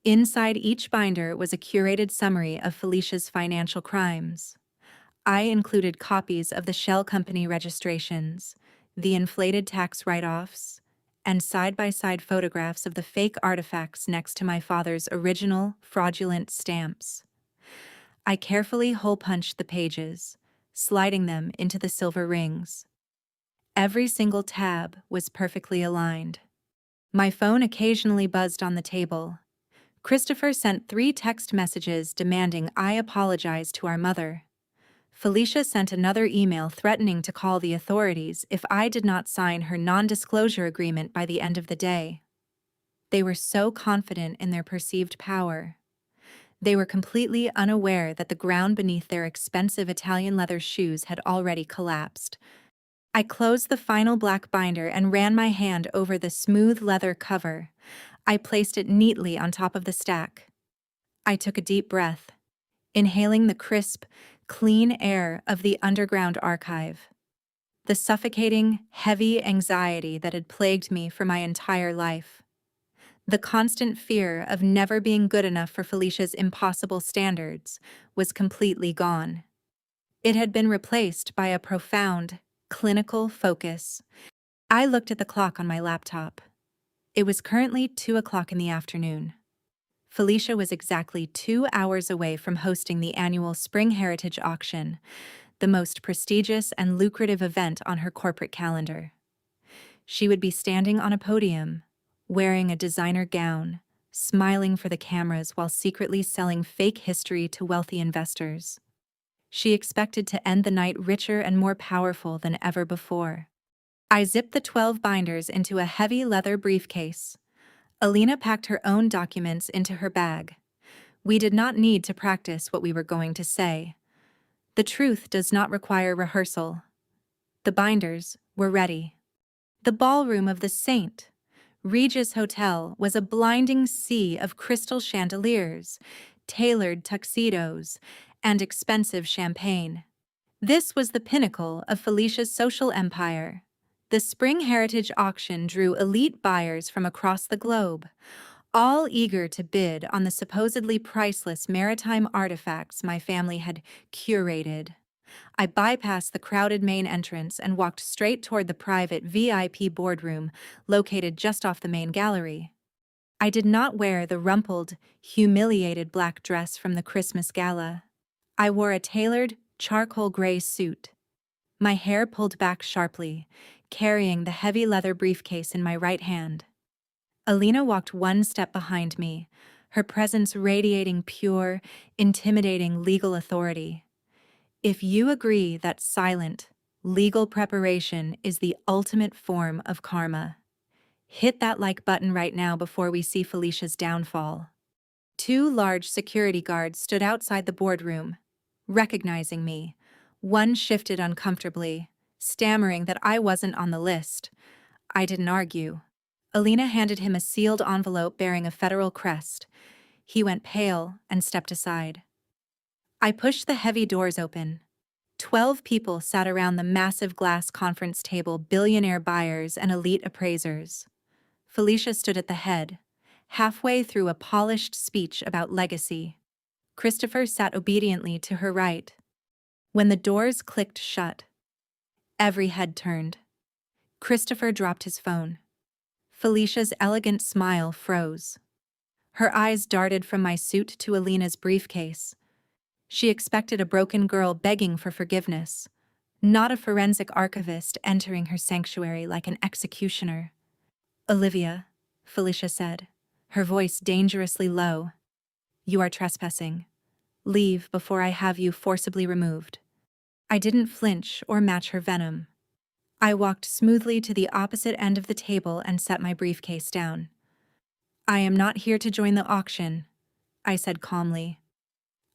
Inside each binder was a curated summary of Felicia's financial crimes. I included copies of the shell company registrations, the inflated tax write-offs, and side-by-side photographs of the fake artifacts next to my father's original, fraudulent stamps. I carefully hole-punched the pages, sliding them into the silver rings. Every single tab was perfectly aligned. My phone occasionally buzzed on the table. Christopher sent 3 text messages demanding I apologize to our mother. Felicia sent another email threatening to call the authorities if I did not sign her non-disclosure agreement by the end of the day. They were so confident in their perceived power. They were completely unaware that the ground beneath their expensive Italian leather shoes had already collapsed. I closed the final black binder and ran my hand over the smooth leather cover. I placed it neatly on top of the stack. I took a deep breath, inhaling the crisp, clean air of the underground archive. The suffocating, heavy anxiety that had plagued me for my entire life. The constant fear of never being good enough for Felicia's impossible standards was completely gone. It had been replaced by a profound, clinical focus. I looked at the clock on my laptop. It was currently 2 o'clock in the afternoon. Felicia was exactly 2 hours away from hosting the annual Spring Heritage Auction, the most prestigious and lucrative event on her corporate calendar. She would be standing on a podium, wearing a designer gown, smiling for the cameras while secretly selling fake history to wealthy investors. She expected to end the night richer and more powerful than ever before. I zipped the 12 binders into a heavy leather briefcase. Alina packed her own documents into her bag. We did not need to practice what we were going to say. The truth does not require rehearsal. The binders were ready. The ballroom of the St. Regis Hotel was a blinding sea of crystal chandeliers, tailored tuxedos, and expensive champagne. This was the pinnacle of Felicia's social empire. The Spring Heritage Auction drew elite buyers from across the globe, all eager to bid on the supposedly priceless maritime artifacts my family had curated. I bypassed the crowded main entrance and walked straight toward the private VIP boardroom located just off the main gallery. I did not wear the rumpled, humiliated black dress from the Christmas gala. I wore a tailored, charcoal gray suit. My hair pulled back sharply, carrying the heavy leather briefcase in my right hand. Alina walked one step behind me, her presence radiating pure, intimidating legal authority. If you agree that silent, legal preparation is the ultimate form of karma, hit that like button right now before we see Felicia's downfall. 2 large security guards stood outside the boardroom. Recognizing me, one shifted uncomfortably, stammering that I wasn't on the list. I didn't argue. Alina handed him a sealed envelope bearing a federal crest. He went pale and stepped aside. I pushed the heavy doors open. 12 people sat around the massive glass conference table, billionaire buyers and elite appraisers. Felicia stood at the head, halfway through a polished speech about legacy. Christopher sat obediently to her right. When the doors clicked shut, every head turned. Christopher dropped his phone. Felicia's elegant smile froze. Her eyes darted from my suit to Alina's briefcase. She expected a broken girl begging for forgiveness, not a forensic archivist entering her sanctuary like an executioner. "Olivia," Felicia said, her voice dangerously low, "you are trespassing. Leave before I have you forcibly removed." I didn't flinch or match her venom. I walked smoothly to the opposite end of the table and set my briefcase down. "I am not here to join the auction," I said calmly.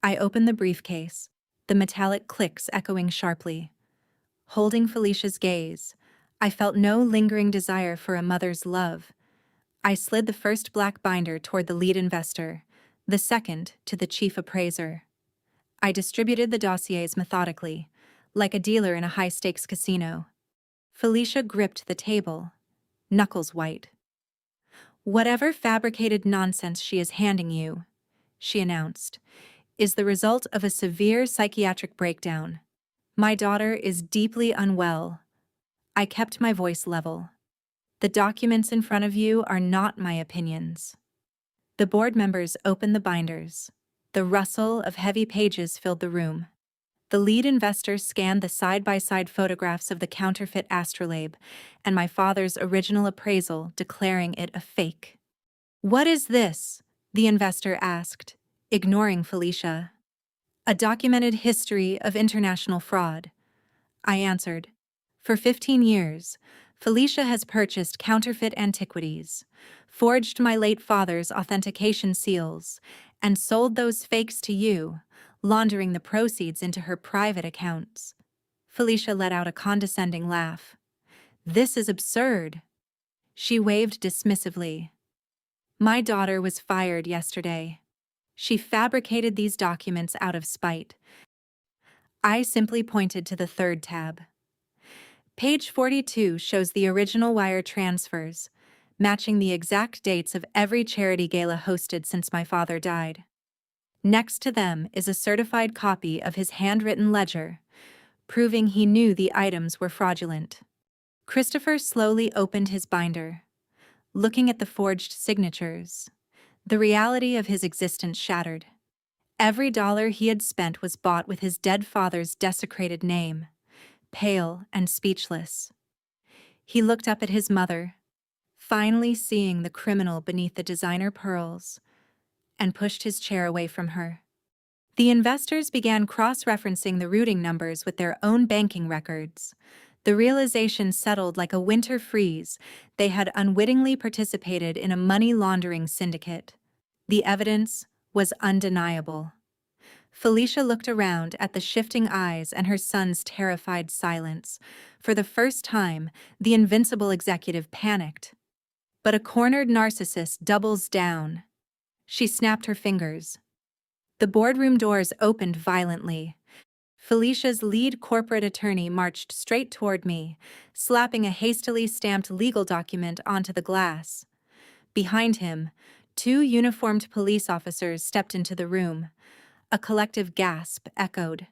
I opened the briefcase, the metallic clicks echoing sharply. Holding Felicia's gaze, I felt no lingering desire for a mother's love. I slid the first black binder toward the lead investor, the second to the chief appraiser. I distributed the dossiers methodically, like a dealer in a high-stakes casino. Felicia gripped the table, knuckles white. "Whatever fabricated nonsense she is handing you," she announced, "is the result of a severe psychiatric breakdown. My daughter is deeply unwell." I kept my voice level. "The documents in front of you are not my opinions." The board members opened the binders. The rustle of heavy pages filled the room. The lead investor scanned the side-by-side photographs of the counterfeit astrolabe and my father's original appraisal, declaring it a fake. "What is this?" the investor asked, ignoring Felicia. "A documented history of international fraud," I answered. "For 15 years, Felicia has purchased counterfeit antiquities, forged my late father's authentication seals, and sold those fakes to you, laundering the proceeds into her private accounts." Felicia let out a condescending laugh. "This is absurd." She waved dismissively. "My daughter was fired yesterday. She fabricated these documents out of spite." I simply pointed to the third tab. Page 42 shows the original wire transfers, matching the exact dates of every charity gala hosted since my father died. Next to them is a certified copy of his handwritten ledger, proving he knew the items were fraudulent. Christopher slowly opened his binder. Looking at the forged signatures, the reality of his existence shattered. Every dollar he had spent was bought with his dead father's desecrated name. Pale and speechless, he looked up at his mother, finally seeing the criminal beneath the designer pearls, and pushed his chair away from her. The investors began cross-referencing the routing numbers with their own banking records. The realization settled like a winter freeze. They had unwittingly participated in a money laundering syndicate. The evidence was undeniable. Felicia looked around at the shifting eyes and her son's terrified silence. For the first time, the invincible executive panicked. But a cornered narcissist doubles down. She snapped her fingers. The boardroom doors opened violently. Felicia's lead corporate attorney marched straight toward me, slapping a hastily stamped legal document onto the glass. Behind him, 2 uniformed police officers stepped into the room. A collective gasp echoed.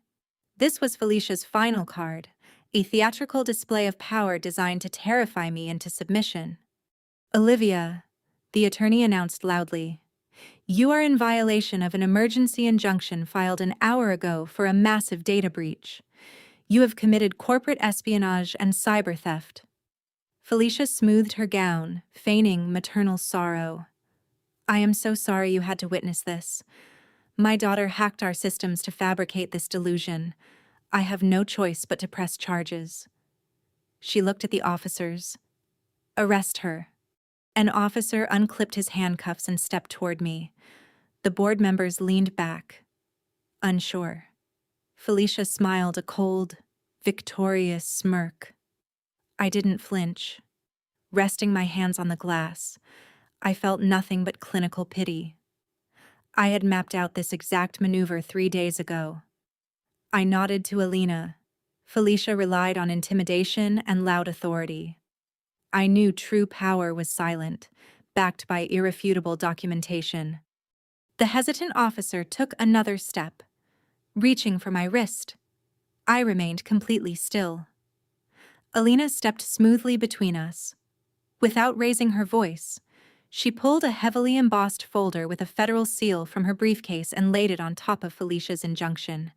This was Felicia's final card, a theatrical display of power designed to terrify me into submission. "Olivia," the attorney announced loudly, "you are in violation of an emergency injunction filed an hour ago for a massive data breach. You have committed corporate espionage and cyber theft." Felicia smoothed her gown, feigning maternal sorrow. "I am so sorry you had to witness this. My daughter hacked our systems to fabricate this delusion. I have no choice but to press charges." She looked at the officers. "Arrest her." An officer unclipped his handcuffs and stepped toward me. The board members leaned back, unsure. Felicia smiled a cold, victorious smirk. I didn't flinch. Resting my hands on the glass, I felt nothing but clinical pity. I had mapped out this exact maneuver 3 days ago. I nodded to Alina. Felicia relied on intimidation and loud authority. I knew true power was silent, backed by irrefutable documentation. The hesitant officer took another step, reaching for my wrist. I remained completely still. Alina stepped smoothly between us. Without raising her voice, she pulled a heavily embossed folder with a federal seal from her briefcase and laid it on top of Felicia's injunction.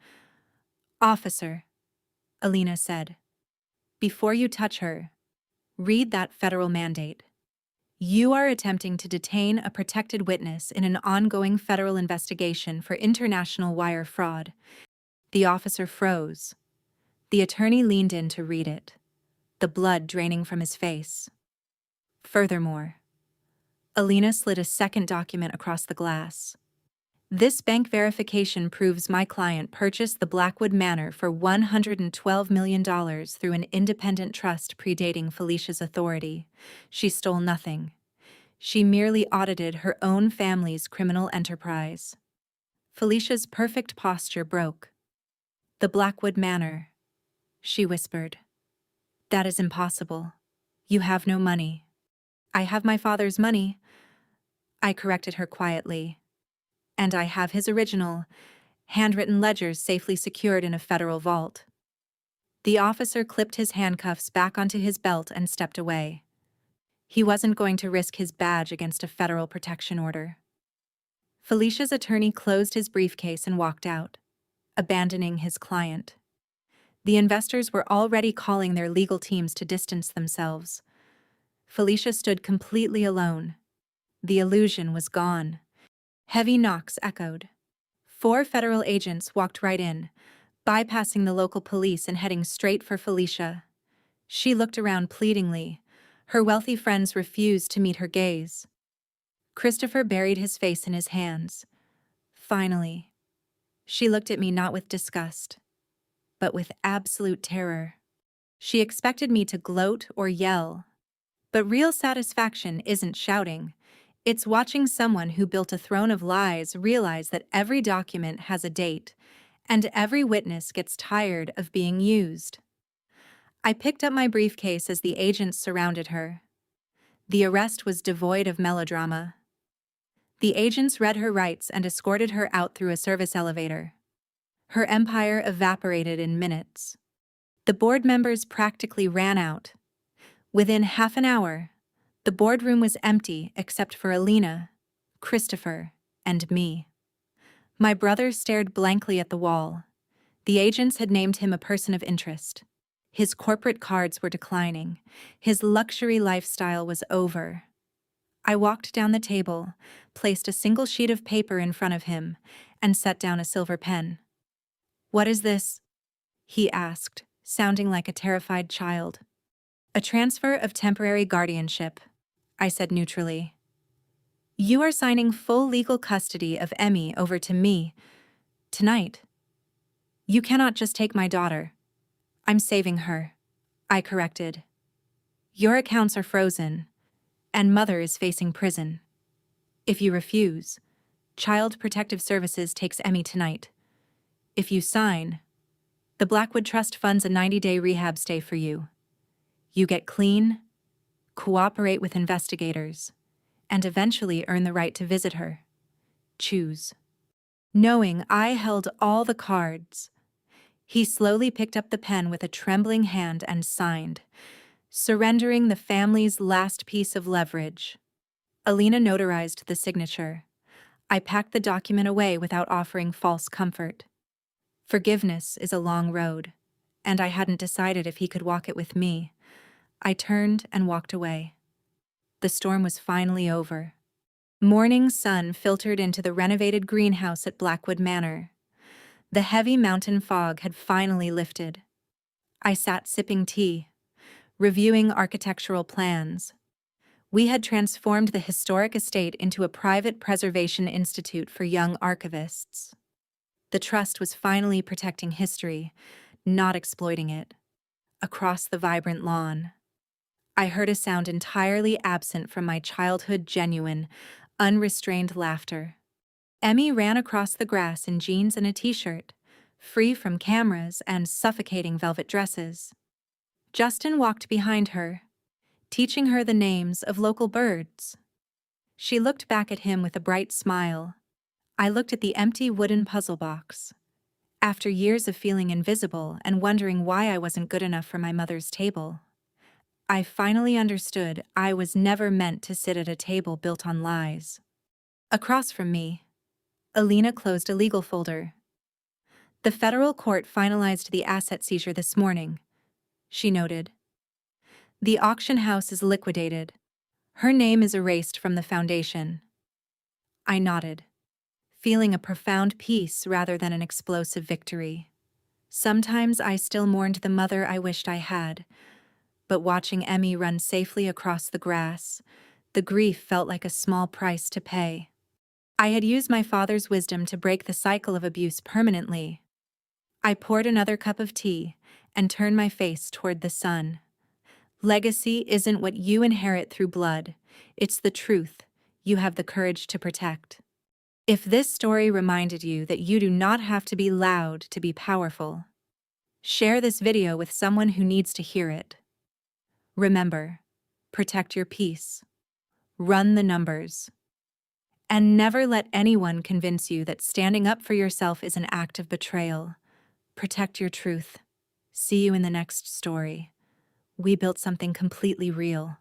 "Officer," Alina said, "before you touch her, read that federal mandate. You are attempting to detain a protected witness in an ongoing federal investigation for international wire fraud." The officer froze. The attorney leaned in to read it, the blood draining from his face. Furthermore, Alina slid a second document across the glass. "This bank verification proves my client purchased the Blackwood Manor for $112 million through an independent trust predating Felicia's authority. She stole nothing. She merely audited her own family's criminal enterprise." Felicia's perfect posture broke. "The Blackwood Manor," she whispered. "That is impossible. You have no money." "I have my father's money," I corrected her quietly. "And I have his original, handwritten ledgers safely secured in a federal vault." The officer clipped his handcuffs back onto his belt and stepped away. He wasn't going to risk his badge against a federal protection order. Felicia's attorney closed his briefcase and walked out, abandoning his client. The investors were already calling their legal teams to distance themselves. Felicia stood completely alone. The illusion was gone. Heavy knocks echoed. 4 federal agents walked right in, bypassing the local police and heading straight for Felicia. She looked around pleadingly. Her wealthy friends refused to meet her gaze. Christopher buried his face in his hands. Finally, she looked at me not with disgust, but with absolute terror. She expected me to gloat or yell. But real satisfaction isn't shouting. It's watching someone who built a throne of lies realize that every document has a date, and every witness gets tired of being used. I picked up my briefcase as the agents surrounded her. The arrest was devoid of melodrama. The agents read her rights and escorted her out through a service elevator. Her empire evaporated in minutes. The board members practically ran out. Within half an hour, the boardroom was empty except for Alina, Christopher, and me. My brother stared blankly at the wall. The agents had named him a person of interest. His corporate cards were declining. His luxury lifestyle was over. I walked down the table, placed a single sheet of paper in front of him, and set down a silver pen. "What is this?" he asked, sounding like a terrified child. "A transfer of temporary guardianship," I said neutrally. "You are signing full legal custody of Emmy over to me tonight. You cannot just take my daughter." "I'm saving her," I corrected. "Your accounts are frozen, and Mother is facing prison. If you refuse, Child Protective Services takes Emmy tonight. If you sign, the Blackwood Trust funds a 90-day rehab stay for you. You get clean, cooperate with investigators, and eventually earn the right to visit her. Choose." Knowing I held all the cards, he slowly picked up the pen with a trembling hand and signed, surrendering the family's last piece of leverage. Alina notarized the signature. I packed the document away without offering false comfort. Forgiveness is a long road, and I hadn't decided if he could walk it with me. I turned and walked away. The storm was finally over. Morning sun filtered into the renovated greenhouse at Blackwood Manor. The heavy mountain fog had finally lifted. I sat sipping tea, reviewing architectural plans. We had transformed the historic estate into a private preservation institute for young archivists. The trust was finally protecting history, not exploiting it. Across the vibrant lawn, I heard a sound entirely absent from my childhood genuine, unrestrained laughter. Emmy ran across the grass in jeans and a t-shirt, free from cameras and suffocating velvet dresses. Justin walked behind her, teaching her the names of local birds. She looked back at him with a bright smile. I looked at the empty wooden puzzle box. After years of feeling invisible and wondering why I wasn't good enough for my mother's table, I finally understood I was never meant to sit at a table built on lies. Across from me, Alina closed a legal folder. The federal court finalized the asset seizure this morning, she noted. The auction house is liquidated. Her name is erased from the foundation. I nodded, feeling a profound peace rather than an explosive victory. Sometimes I still mourned the mother I wished I had, but watching Emmy run safely across the grass, the grief felt like a small price to pay. I had used my father's wisdom to break the cycle of abuse permanently. I poured another cup of tea and turned my face toward the sun. Legacy isn't what you inherit through blood, it's the truth you have the courage to protect. If this story reminded you that you do not have to be loud to be powerful, share this video with someone who needs to hear it. Remember, protect your peace, run the numbers, and never let anyone convince you that standing up for yourself is an act of betrayal. Protect your truth. See you in the next story. We built something completely real.